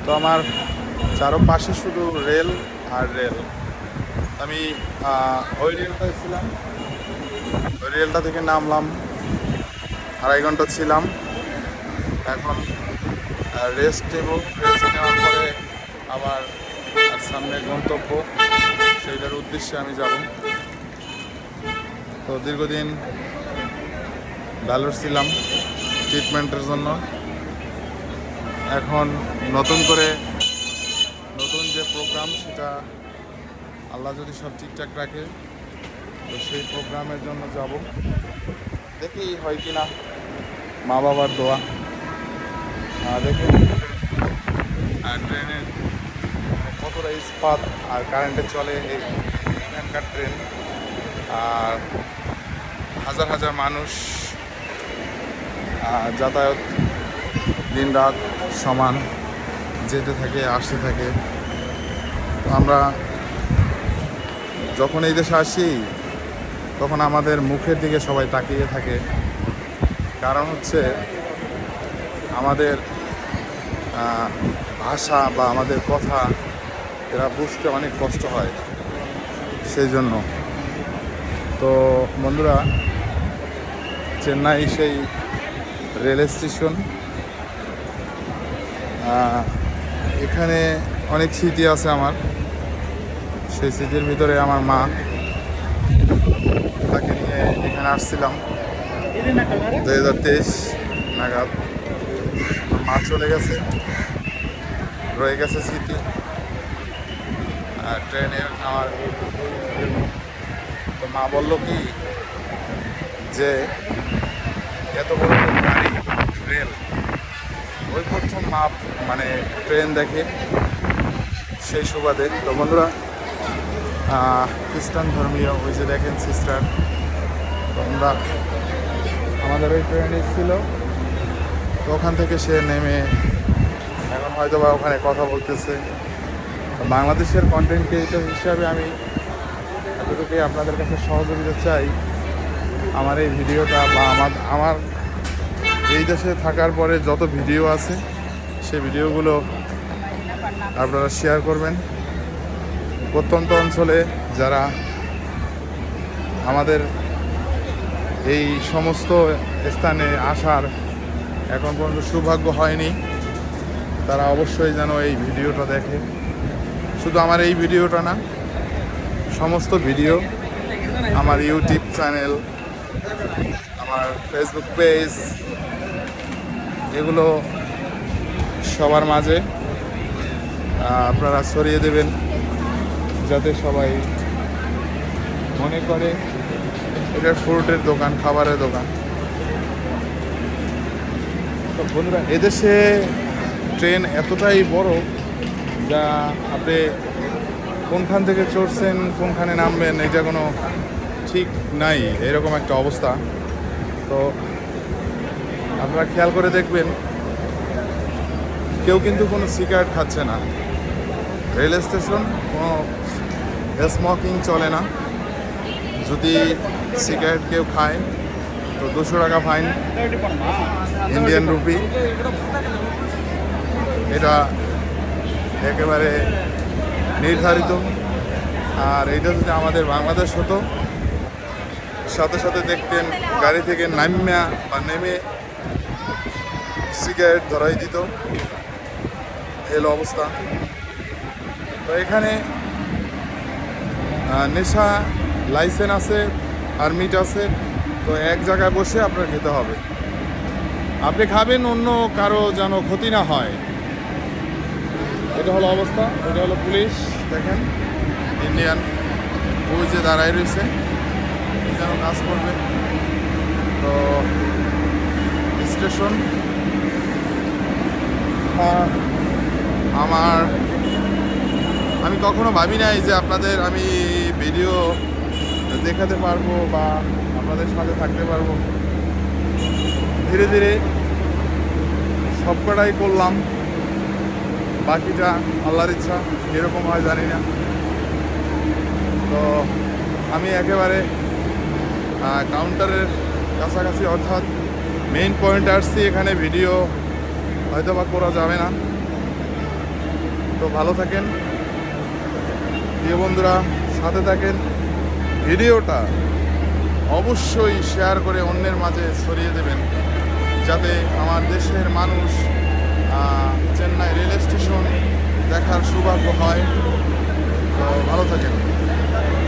তো আমার চারপাশে শুধু রেল আর রেল। আমি ওই রেলটায় ছিলাম, ওই রেলটা থেকে নামলাম, 2.5 ঘন্টা ছিলাম। এখন রেস্ট নেব, রেস্ট নেওয়ার পরে আবার সামনে গন্তব্য, সেইটার উদ্দেশ্যে আমি যাব। তো দীর্ঘদিন ভ্যালোর ছিলাম ট্রিটমেন্টের জন্য। এখন নতুন করে নতুন যে প্রোগ্রাম, সেটা আল্লাহ যদি সব ঠিকঠাক রাখে তো সেই প্রোগ্রামের জন্য যাব। দেখি হয় কি না, মা বাবার দোয়া। দেখি ট্রেনের কতটা ইস্পাত আর কারেন্টে চলে এখানকার ট্রেন। আর হাজার হাজার মানুষ যাতায়াত দিন রাত সমান যেতে থাকে, আসতে থাকে। তো আমরা যখন এই দেশে আসি তখন আমাদের মুখের দিকে সবাই তাকিয়ে থাকে, কারণ হচ্ছে আমাদের ভাষা বা আমাদের কথা এরা বুঝতে অনেক কষ্ট হয়, সেই জন্য। তো বন্ধুরা, চেন্নাই সেই রেল স্টেশন, এখানে অনেক স্মৃতি আছে আমার। সেই স্মৃতির ভিতরে আমার মা, তাকে নিয়ে এখানে আসছিলাম 2023 নাগাদ। মা চলে গেছে, রয়ে গেছে স্মৃতি। আর ট্রেনে আমার তো মা বলল কি যে এত বড় গাড়ি, রেল, ওই প্রথম মা মানে ট্রেন দেখে, সেই সুবাদে। তো বন্ধুরা, খ্রিস্টান ধর্মীয় ওই যে দেখেন সিস্টার, তো আমরা আমাদের ওই ট্রেন এসেছিল, তো ওখান থেকে সে নেমে এখন হয়তো বা ওখানে কথা বলতেছে। বাংলাদেশের কন্টেন্ট ক্রিয়েটর হিসাবে আমি এতটুকুই আপনাদের কাছে সহযোগিতা চাই। আমার এই ভিডিওটা বা আমার এই দেশে থাকার পরে যত ভিডিও আছে সেই ভিডিওগুলো আপনারা শেয়ার করবেন। প্রত্যন্ত অঞ্চলে যারা আমাদের এই সমস্ত স্থানে আসার এখন পর্যন্ত সৌভাগ্য হয়নি, তারা অবশ্যই যেন এই ভিডিওটা দেখে। শুধু আমার এই ভিডিওটা না, সমস্ত ভিডিও আমার ইউটিউব চ্যানেল, আমার ফেসবুক পেজ, এগুলো সবার মাঝে আপনারা ছড়িয়ে দেবেন, যাতে সবাই মনে করে এটা ফ্রুটের দোকান, খাবারের দোকান। তো বন্ধুরা, এদেশে ট্রেন এতটাই বড় যা আপনি কোনখান থেকে চড়ছেন, কোনখানে নামবেন, এটা কোনো ঠিক নাই, এরকম একটা অবস্থা। তো আপনারা খেয়াল করে দেখবেন, কেউ কিন্তু কোনো সিগারেট খাচ্ছে না। রেল স্টেশন, কোনো স্মোকিং চলে না। যদি সিগারেট কেউ খায় তো 200 টাকা ফাইন, ইন্ডিয়ান রুপি। এটা একেবারে নির্ধারিত। আর এটা যদি আমাদের বাংলাদেশ হতো, সাথে সাথে দেখতেন গাড়ি থেকে নামিয়া বা নেমে সিগারেট ধরাই দিত, এলো অবস্থা। তো এখানে নেশা লাইসেন্স আছে, পারমিট আছে, তো এক জায়গায় বসে আপনার খেতে হবে। আপনি খাবেন, অন্য কারো যেন ক্ষতি না হয়, এটা হলো অবস্থা। এটা হলো পুলিশ, দেখেন ইন্ডিয়ান, ওই যে দাঁড়ায় রয়েছে, যেন কাজ করবে। তো স্টেশন আমি কখনো ভাবি নাই যে আপনাদের আমি ভিডিও দেখাতে পারবো বা আপনাদের সাথে থাকতে পারবো। ধীরে ধীরে সবকটাই করলাম, বাকিটা আল্লাহর ইচ্ছা, কীরকম হয় জানি না। তো আমি একেবারে কাউন্টারের কাছাকাছি, অর্থাৎ মেইন পয়েন্ট আসছি। এখানে ভিডিও হয়তো বা করা যাবে না, তো ভালো থাকেন প্রিয় বন্ধুরা, সাথে থাকেন। ভিডিওটা অবশ্যই শেয়ার করে অন্যের মাঝে ছড়িয়ে দেবেন, যাতে আমার দেশের মানুষ চেন্নাই রেল স্টেশন দেখার সৌভাগ্য হয়। তো ভালো থাকেন।